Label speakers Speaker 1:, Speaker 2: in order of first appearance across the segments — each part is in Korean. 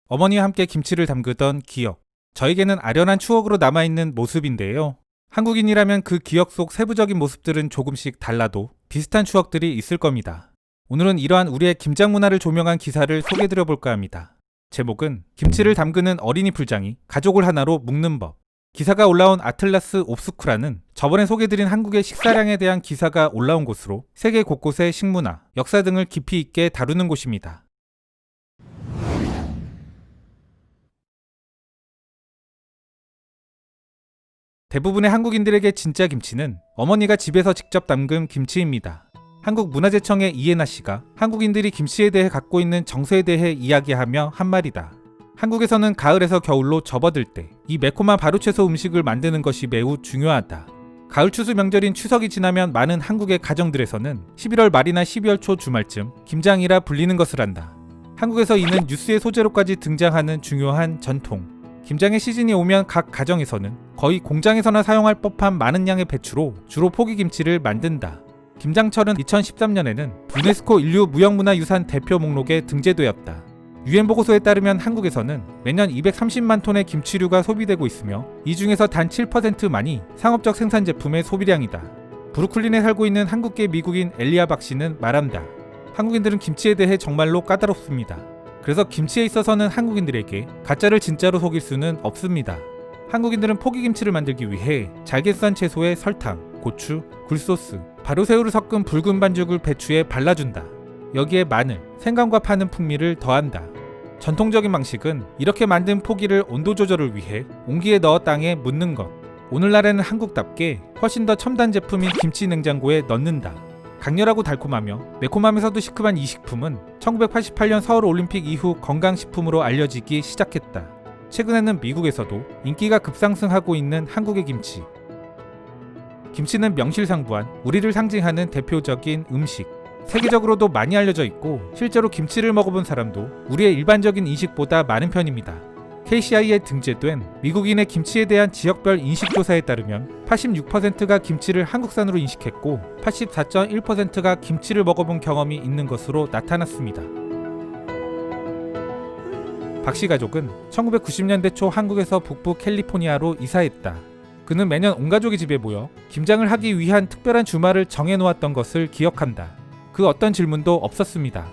Speaker 1: 어머니와 함께 김치를 담그던 기억. 저에게는 아련한 추억으로 남아있는 모습인데요. 한국인이라면 그 기억 속 세부적인 모습들은 조금씩 달라도 비슷한 추억들이 있을 겁니다. 오늘은 이러한 우리의 김장 문화를 조명한 기사를 소개해드려 볼까 합니다. 제목은 김치를 담그는 어린이 풀장이 가족을 하나로 묶는 법. 기사가 올라온 아틀라스 옵스쿠라는 저번에 소개해드린 한국의 식사량에 대한 기사가 올라온 곳으로 세계 곳곳의 식문화, 역사 등을 깊이 있게 다루는 곳입니다. 대부분의 한국인들에게 진짜 김치는 어머니가 집에서 직접 담근 김치입니다. 한국문화재청의 이해나 씨가 한국인들이 김치에 대해 갖고 있는 정서에 대해 이야기하며 한 말이다. 한국에서는 가을에서 겨울로 접어들 때 이 매콤한 발효채소 음식을 만드는 것이 매우 중요하다. 가을 추수 명절인 추석이 지나면 많은 한국의 가정들에서는 11월 말이나 12월 초 주말쯤 김장이라 불리는 것을 한다. 한국에서 이는 뉴스의 소재로까지 등장하는 중요한 전통. 김장의 시즌이 오면 각 가정에서는 거의 공장에서나 사용할 법한 많은 양의 배추로 주로 포기김치를 만든다. 김장철은 2013년에는 유네스코 인류 무형문화유산 대표 목록에 등재되었다. 유엔 보고서에 따르면 한국에서는 매년 230만 톤의 김치류가 소비되고 있으며 이 중에서 단 7%만이 상업적 생산 제품의 소비량이다. 브루클린에 살고 있는 한국계 미국인 엘리아 박 씨는 말한다. 한국인들은 김치에 대해 정말로 까다롭습니다. 그래서 김치에 있어서는 한국인들에게 가짜를 진짜로 속일 수는 없습니다. 한국인들은 포기김치를 만들기 위해 잘게 썬 채소에 설탕, 고추, 굴소스, 발효새우를 섞은 붉은 반죽을 배추에 발라준다. 여기에 마늘, 생강과 파는 풍미를 더한다. 전통적인 방식은 이렇게 만든 포기를 온도 조절을 위해 온기에 넣어 땅에 묻는 것. 오늘날에는 한국답게 훨씬 더 첨단 제품인 김치 냉장고에 넣는다. 강렬하고 달콤하며 매콤하면서도 시큼한 이 식품은 1988년 서울올림픽 이후 건강식품으로 알려지기 시작했다. 최근에는 미국에서도 인기가 급상승하고 있는 한국의 김치. 김치는 명실상부한 우리를 상징하는 대표적인 음식. 세계적으로도 많이 알려져 있고 실제로 김치를 먹어본 사람도 우리의 일반적인 인식보다 많은 편입니다. KCI에 등재된 미국인의 김치에 대한 지역별 인식조사에 따르면 86%가 김치를 한국산으로 인식했고 84.1%가 김치를 먹어본 경험이 있는 것으로 나타났습니다. 박씨 가족은 1990년대 초 한국에서 북부 캘리포니아로 이사했다. 그는 매년 온 가족이 집에 모여 김장을 하기 위한 특별한 주말을 정해놓았던 것을 기억한다. 그 어떤 질문도 없었습니다.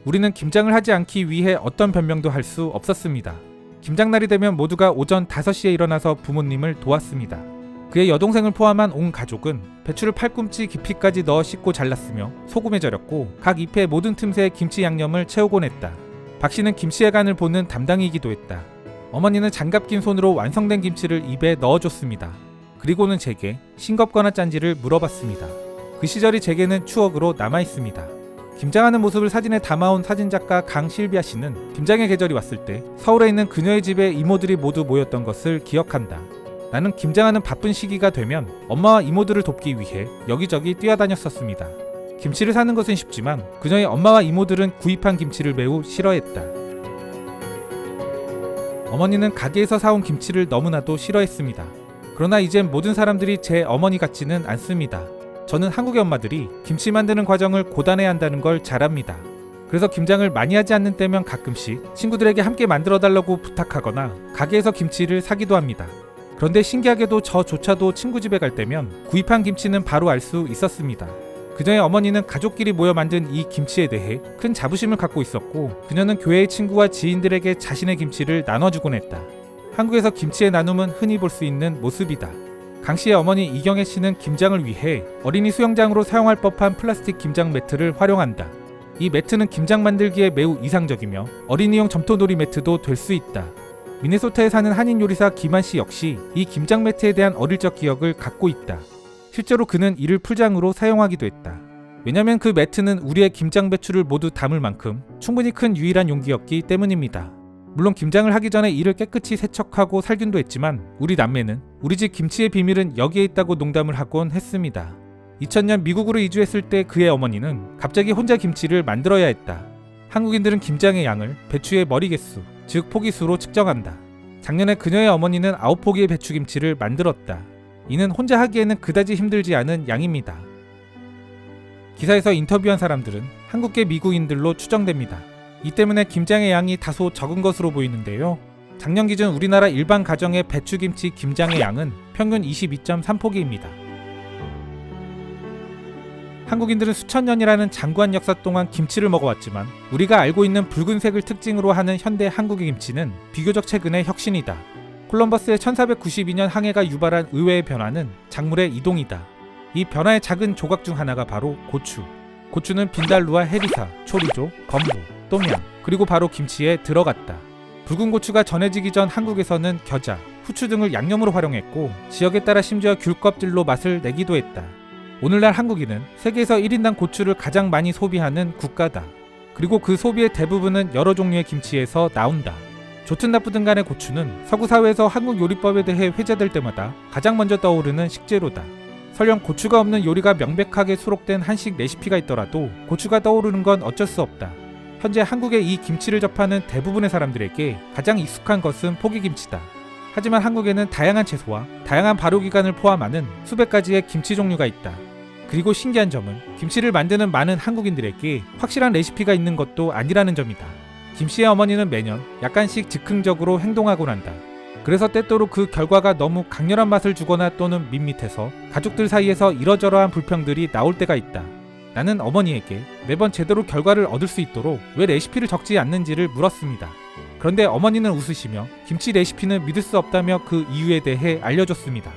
Speaker 1: 우리는 김장을 하지 않기 위해 어떤 변명도 할 수 없었습니다. 김장날이 되면 모두가 오전 5시에 일어나서 부모님을 도왔습니다. 그의 여동생을 포함한 온 가족은 배추를 팔꿈치 깊이까지 넣어 씻고 잘랐으며 소금에 절였고 각 잎의 모든 틈새에 김치 양념을 채우곤 했다. 박 씨는 김치의 간을 보는 담당이기도 했다. 어머니는 장갑 낀 손으로 완성된 김치를 입에 넣어줬습니다. 그리고는 제게 싱겁거나 짠지를 물어봤습니다. 그 시절이 제게는 추억으로 남아있습니다. 김장하는 모습을 사진에 담아온 사진작가 강실비아 씨는 김장의 계절이 왔을 때 서울에 있는 그녀의 집에 이모들이 모두 모였던 것을 기억한다. 나는 김장하는 바쁜 시기가 되면 엄마와 이모들을 돕기 위해 여기저기 뛰어다녔었습니다. 김치를 사는 것은 쉽지만 그녀의 엄마와 이모들은 구입한 김치를 매우 싫어했다. 어머니는 가게에서 사온 김치를 너무나도 싫어했습니다. 그러나 이젠 모든 사람들이 제 어머니 같지는 않습니다. 저는 한국의 엄마들이 김치 만드는 과정을 고단해야 한다는 걸 잘 압니다. 그래서 김장을 많이 하지 않는 때면 가끔씩 친구들에게 함께 만들어 달라고 부탁하거나 가게에서 김치를 사기도 합니다. 그런데 신기하게도 저조차도 친구 집에 갈 때면 구입한 김치는 바로 알 수 있었습니다. 그녀의 어머니는 가족끼리 모여 만든 이 김치에 대해 큰 자부심을 갖고 있었고 그녀는 교회의 친구와 지인들에게 자신의 김치를 나눠주곤 했다. 한국에서 김치의 나눔은 흔히 볼 수 있는 모습이다. 강 씨의 어머니 이경애 씨는 김장을 위해 어린이 수영장으로 사용할 법한 플라스틱 김장 매트를 활용한다. 이 매트는 김장 만들기에 매우 이상적이며 어린이용 점토놀이 매트도 될 수 있다. 미네소타에 사는 한인 요리사 김한 씨 역시 이 김장 매트에 대한 어릴 적 기억을 갖고 있다. 실제로 그는 이를 풀장으로 사용하기도 했다. 왜냐면 그 매트는 우리의 김장 배추를 모두 담을 만큼 충분히 큰 유일한 용기였기 때문입니다. 물론 김장을 하기 전에 이를 깨끗이 세척하고 살균도 했지만 우리 남매는 우리 집 김치의 비밀은 여기에 있다고 농담을 하곤 했습니다. 2000년 미국으로 이주했을 때 그의 어머니는 갑자기 혼자 김치를 만들어야 했다. 한국인들은 김장의 양을 배추의 머리 개수, 즉 포기수로 측정한다. 작년에 그녀의 어머니는 9포기의 배추김치를 만들었다. 이는 혼자 하기에는 그다지 힘들지 않은 양입니다. 기사에서 인터뷰한 사람들은 한국계 미국인들로 추정됩니다. 이 때문에 김장의 양이 다소 적은 것으로 보이는데요. 작년 기준 우리나라 일반 가정의 배추김치 김장의 양은 평균 22.3포기입니다. 한국인들은 수천 년이라는 장구한 역사 동안 김치를 먹어왔지만 우리가 알고 있는 붉은색을 특징으로 하는 현대 한국의 김치는 비교적 최근의 혁신이다. 콜럼버스의 1492년 항해가 유발한 의외의 변화는 작물의 이동이다. 이 변화의 작은 조각 중 하나가 바로 고추. 고추는 빈달루와 해리사, 초리조, 건부, 똠양, 그리고 바로 김치에 들어갔다. 붉은 고추가 전해지기 전 한국에서는 겨자, 후추 등을 양념으로 활용했고 지역에 따라 심지어 귤 껍질로 맛을 내기도 했다. 오늘날 한국인은 세계에서 1인당 고추를 가장 많이 소비하는 국가다. 그리고 그 소비의 대부분은 여러 종류의 김치에서 나온다. 좋든 나쁘든 간에 고추는 서구 사회에서 한국 요리법에 대해 회자될 때마다 가장 먼저 떠오르는 식재료다. 설령 고추가 없는 요리가 명백하게 수록된 한식 레시피가 있더라도 고추가 떠오르는 건 어쩔 수 없다. 현재 한국에 이 김치를 접하는 대부분의 사람들에게 가장 익숙한 것은 포기김치다. 하지만 한국에는 다양한 채소와 다양한 발효기간을 포함하는 수백 가지의 김치 종류가 있다. 그리고 신기한 점은 김치를 만드는 많은 한국인들에게 확실한 레시피가 있는 것도 아니라는 점이다. 김씨의 어머니는 매년 약간씩 즉흥적으로 행동하곤 한다. 그래서 때때로 그 결과가 너무 강렬한 맛을 주거나 또는 밋밋해서 가족들 사이에서 이러저러한 불평들이 나올 때가 있다. 나는 어머니에게 매번 제대로 결과를 얻을 수 있도록 왜 레시피를 적지 않는지를 물었습니다. 그런데 어머니는 웃으시며 김치 레시피는 믿을 수 없다며 그 이유에 대해 알려줬습니다.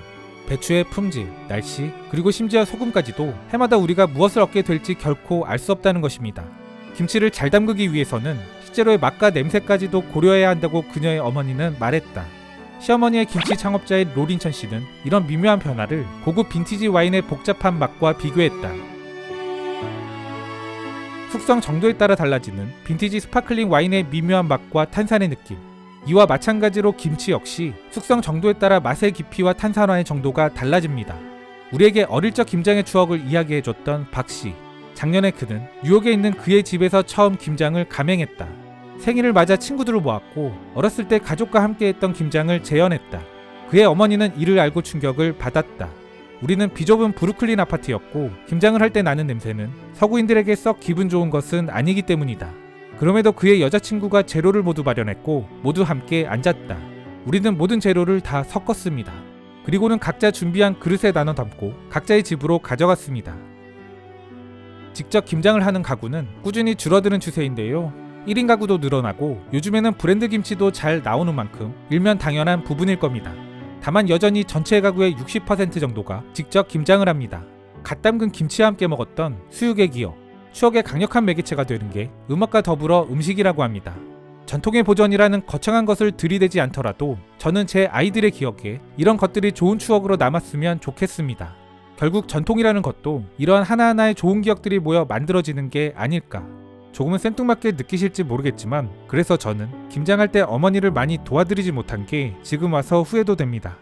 Speaker 1: 배추의 품질, 날씨, 그리고 심지어 소금까지도 해마다 우리가 무엇을 얻게 될지 결코 알 수 없다는 것입니다. 김치를 잘 담그기 위해서는 식재료의 맛과 냄새까지도 고려해야 한다고 그녀의 어머니는 말했다. 시어머니의 김치 창업자인 로린천 씨는 이런 미묘한 변화를 고급 빈티지 와인의 복잡한 맛과 비교했다. 숙성 정도에 따라 달라지는 빈티지 스파클링 와인의 미묘한 맛과 탄산의 느낌. 이와 마찬가지로 김치 역시 숙성 정도에 따라 맛의 깊이와 탄산화의 정도가 달라집니다. 우리에게 어릴 적 김장의 추억을 이야기해줬던 박씨. 작년에 그는 뉴욕에 있는 그의 집에서 처음 김장을 감행했다. 생일을 맞아 친구들을 모았고 어렸을 때 가족과 함께 했던 김장을 재현했다. 그의 어머니는 이를 알고 충격을 받았다. 우리는 비좁은 브루클린 아파트였고 김장을 할 때 나는 냄새는 서구인들에게 썩 기분 좋은 것은 아니기 때문이다. 그럼에도 그의 여자친구가 재료를 모두 마련했고 모두 함께 앉았다. 우리는 모든 재료를 다 섞었습니다. 그리고는 각자 준비한 그릇에 나눠 담고 각자의 집으로 가져갔습니다. 직접 김장을 하는 가구는 꾸준히 줄어드는 추세인데요. 1인 가구도 늘어나고 요즘에는 브랜드 김치도 잘 나오는 만큼 일면 당연한 부분일 겁니다. 다만 여전히 전체 가구의 60% 정도가 직접 김장을 합니다. 갓 담근 김치와 함께 먹었던 수육의 기억, 추억의 강력한 매개체가 되는 게 음악과 더불어 음식이라고 합니다. 전통의 보존이라는 거창한 것을 들이대지 않더라도 저는 제 아이들의 기억에 이런 것들이 좋은 추억으로 남았으면 좋겠습니다. 결국 전통이라는 것도 이러한 하나하나의 좋은 기억들이 모여 만들어지는 게 아닐까. 조금은 생뚱맞게 느끼실지 모르겠지만 그래서 저는 김장할 때 어머니를 많이 도와드리지 못한 게 지금 와서 후회도 됩니다.